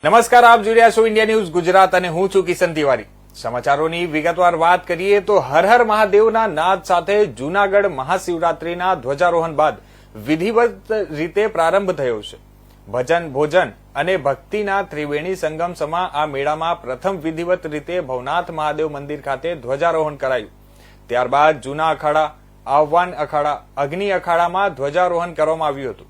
નમસ્કાર, આપ જોઈ રહ્યા છો ઇન્ડિયા ન્યૂઝ ગુજરાત અને હું છું કિશન તિવારી। સમાચારોની વિગતવાર વાત કરીએ તો હર હર મહાદેવના નાદ સાથે જૂનાગઢ મહાશિવરાત્રીના ધ્વજારોહણ બાદ વિધિવત રીતે પ્રારંભ થયો છે। ભજન, ભોજન અને ભક્તિના ત્રિવેણી સંગમ સમા આ મેળામાં પ્રથમ વિધિવત રીતે ભવનાથ મહાદેવ મંદિર ખાતે ધ્વજારોહણ કરાયું। ત્યારબાદ જૂના અખાડા, આહ્વાન અખાડા, અગ્નિ અખાડામાં ધ્વજારોહણ કરવામાં આવ્યું હતું।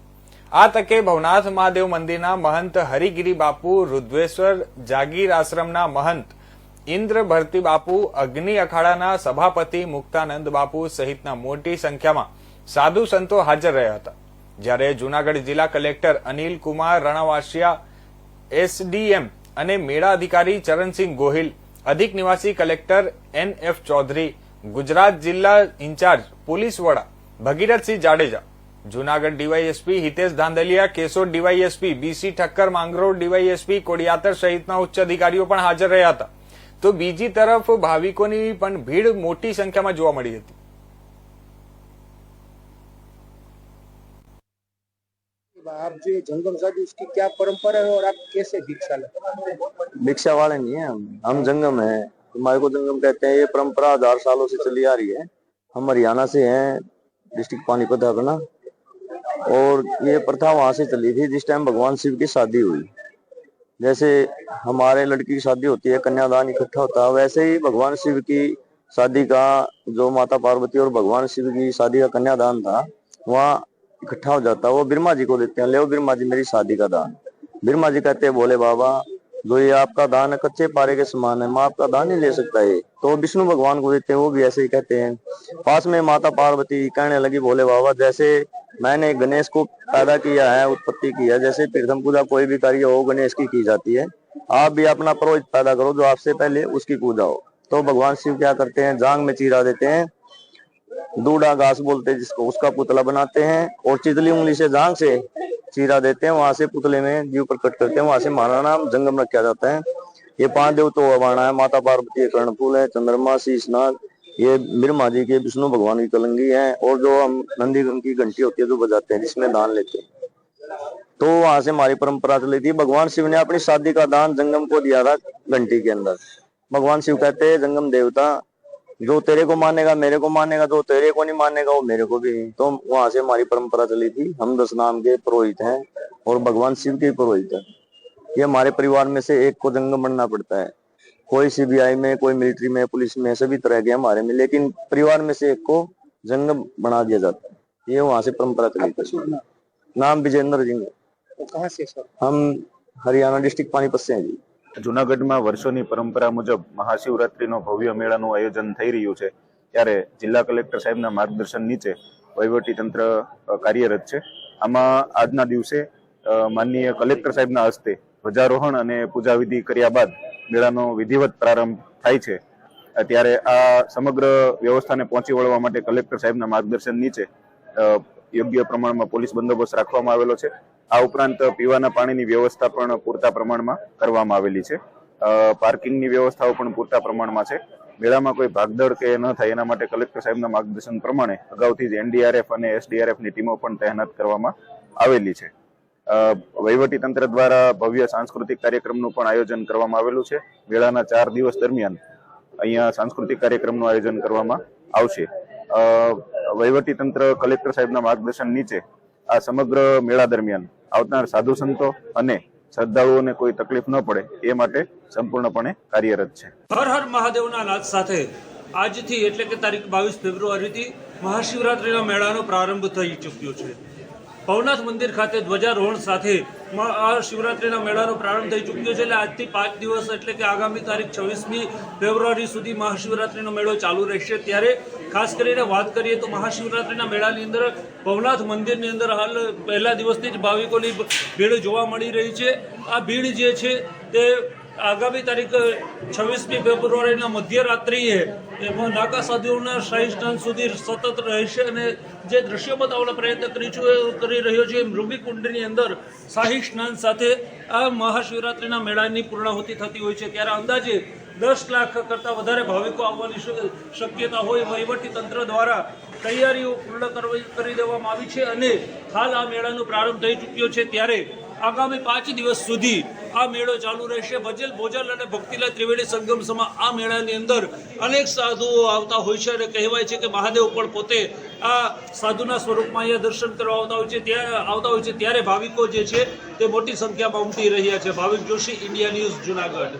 આ તકે ભવનાથ મહાદેવ મંદિરના મહંત હરિગીરી બાપુ, રુદ્વેશ્વર જાગીર આશ્રમના મહંત ઇન્દ્ર ભરતી બાપુ, અગ્નિ અખાડાના સભાપતિ મુક્તાનંદ બાપુ સહિતના મોટી સંખ્યામાં સાધુ સંતો હાજર રહ્યા હતા। જ્યારે જૂનાગઢ જિલ્લા કલેક્ટર અનિલ કુમાર રણાવાસિયા, એસડીએમ અને મેળા અધિકારી ચરણસિંહ ગોહિલ, અધિક નિવાસી કલેક્ટર NF ચૌધરી, ગુજરાત જિલ્લા ઇન્ચાર્જ પોલીસ વડા Bhagirathsinh Jadeja, Junagadh DySP Hitesh Dhandhaliya, Keshod DySP BC Thakkar, Mangrol DySP Kodiyatar સહિતના ઉચ્ચ અધિકારીઓ પણ હાજર રહ્યા હતા। તો બીજી તરફ ભાવિકોની પણ ભીડ મોટી સંખ્યામાં જોવા મળી હતી। आप जो जंगम साधु उसकी क्या परंपरा है और आप कैसे भिक्षा लेते? भिक्षा वाले नहीं है हम जंगम है। हमारे को जंगम कहते हैं। ये परंपरा 1000 सालों से चली आ रही है। हम हरियाणा से हैं, डिस्ट्रिक्ट पानीपत अपना। और ये प्रथा वहां से चली थी जिस टाइम भगवान शिव की शादी हुई। जैसे हमारे लड़की की शादी होती है, कन्यादान इकट्ठा होता है, वैसे ही भगवान शिव की शादी का जो माता पार्वती और भगवान शिव की शादी का कन्यादान था वहाँ इकट्ठा हो जाता है। वो ब्रह्मा जी को देते हैं, ले ब्रह्मा जी मेरी शादी का दान। ब्रह्मा जी कहते हैं बोले बाबा जो ये आपका दान है कच्चे पारे के समान है, मैं आपका दान नहीं ले सकता है। तो विष्णु भगवान को देते हैं, वो भी ऐसे ही कहते हैं। पास में माता पार्वती कहने लगी बोले बाबा जैसे मैंने गणेश को पैदा किया है, उत्पत्ति की है, जैसे प्रथम पूजा कोई भी कार्य हो गणेश की जाती है, आप भी अपना पुरोहित पैदा करो जो आपसे पहले उसकी पूजा हो। तो भगवान शिव क्या करते हैं, जांग में चीरा देते हैं, दूड़ा घास बोलते हैं जिसको, उसका पुतला बनाते हैं और चितली उंगली से जांग से चीरा देते हैं, वहां से पुतले में जीव प्रकट करते हैं। वहां से हमारा नाम जंगम रखा जाता है। ये 5 देवताओं का वाणा है, माता पार्वती कर्णफूल है, चंद्रमा, शीशनाग, ये ब्रह्मा जी के, विष्णु भगवान की कलंगी है, और जो हम नंदी की घंटी होती है जो बजाते हैं जिसमें दान लेते हैं। तो वहां से हमारी परंपरा चली थी। भगवान शिव ने अपनी शादी का दान जंगम को दिया था घंटी के अंदर। भगवान शिव कहते हैं जंगम देवता जो तेरे को मानेगा मेरे को मानेगा, जो तेरे को नहीं मानेगा वो मेरे को भी नहीं। तो वहां से हमारी परंपरा चली थी। हम 10 नाम के पुरोहित हैं और भगवान शिव के पुरोहित है। ये हमारे परिवार में से एक को जंगम बनना पड़ता है। कोई CBI में, कोई मिलिट्री में, पुलिस में, सभी तरह के हमारे में, लेकिन परिवार में से एक को जंगम बना दिया जाता है। ये वहां से परंपरा चली थी। नाम विजेंद्र सिंह। तो कहाँ से सर? हम हरियाणा डिस्ट्रिक्ट पानीपत से हैं जी। જૂનાગઢમાં વર્ષોની પરંપરા મુજબ મહાશિવરાત્રીનો ભવ્ય મેળાનું આયોજન થઈ રહ્યું છે, ત્યારે જિલ્લા કલેક્ટર સાહેબના માર્ગદર્શન નીચે વહીવટી તંત્ર કાર્યરત છે। આમાં આજના દિવસે માનનીય કલેક્ટર સાહેબના હસ્તે ધ્વજારોહણ અને પૂજા વિધિ કર્યા બાદ મેળાનો વિધિવત પ્રારંભ થાય છે। ત્યારે આ સમગ્ર વ્યવસ્થાને પહોંચી વળવા માટે કલેક્ટર સાહેબના માર્ગદર્શન નીચે યોગ્ય પ્રમાણમાં પોલીસ બંદોબસ્ત રાખવામાં આવેલો છે। આ ઉપરાંત પીવાના પાણીની વ્યવસ્થા પણ પૂરતા પ્રમાણમાં કરવામાં આવેલી છે। પાર્કિંગની વ્યવસ્થાઓ પણ પૂરતા પ્રમાણમાં છે। મેળામાં કોઈ ભાગદોડ કે ન થાય એના માટે કલેક્ટર સાહેબના માર્ગદર્શન પ્રમાણે અગાઉથી જ NDRF અને SDRFની ટીમો પણ તૈનાત કરવામાં આવેલી છે। વહીવટી તંત્ર દ્વારા ભવ્ય સાંસ્કૃતિક કાર્યક્રમનું પણ આયોજન કરવામાં આવેલું છે। મેળાના 4 દિવસ દરમિયાન અહીંયા સાંસ્કૃતિક કાર્યક્રમનું આયોજન કરવામાં આવશે। વહીવટી તંત્ર કલેક્ટર સાહેબના માર્ગદર્શન નીચે આ સમગ્ર મેળા દરમિયાન આવનાર સાધુ સંતો અને શ્રદ્ધાળુઓને કોઈ તકલીફ ન પડે એ માટે સંપૂર્ણપણે કાર્યરત છે। હર હર મહાદેવના નાદ સાથે આજથી એટલે કે તારીખ 22 ફેબ્રુઆરીથી મહાશિવરાત્રિના મેળાનો પ્રારંભ થઈ ચૂક્યો છે। ભવનાથ મંદિર ખાતે ધ્વજારોહણ સાથે મહાશિવરાત્રિના મેળાનો પ્રારંભ થઈ ચૂક્યો છે। એટલે આજથી 5 દિવસ એટલે કે આગામી તારીખ 26મી ફેબ્રુઆરી સુધી મહાશિવરાત્રિનો મેળો ચાલુ રહેશે। ત્યારે ખાસ કરીને વાત કરીએ તો મહાશિવરાત્રિના મેળાની અંદર ભવનાથ મંદિરની અંદર હાલ પહેલા દિવસથી જ ભાવિકોની ભીડ જોવા મળી રહી છે। આ ભીડ જે છે તે આગામી તારીખ 26મી ફેબ્રુઆરીના મધ્યરાત્રિએ નાકા સાધુઓના શાહી સ્નાન સુધી સતત રહેશે। અને જે દ્રશ્યો બતાવવાનો પ્રયત્ન કરી રહ્યો છે, મૃગીકુંડની અંદર શાહી સ્નાન સાથે આ મહાશિવરાત્રિના મેળાની પૂર્ણાહુતિ થતી હોય છે। ત્યારે અંદાજે 10 લાખ કરતાં વધારે ભાવિકો આવવાની શક્યતા હોય વહીવટી તંત્ર દ્વારા તૈયારીઓ પૂર્ણ કરી દેવામાં આવી છે અને હાલ આ મેળાનો પ્રારંભ થઈ ચૂક્યો છે। ત્યારે આગામી 5 દિવસ સુધી આ મેળો ચાલુ રહેશે. ભજલ ભોજલ અને ભક્તિલાલ ત્રિવેણી સંગમ સમા આ મેળાની અંદર અનેક સાધુઓ આવતા હોય છે અને કહેવાય છે કે મહાદેવ પણ પોતે આ સાધુના સ્વરૂપમાં અહીંયા દર્શન કરવા આવતા હોય છે ત્યારે ભાવિકો જે છે તે મોટી સંખ્યામાં ઉમટી રહ્યા છે. ભાવિક જોશી, ઇન્ડિયા ન્યૂઝ, જુનાગઢ.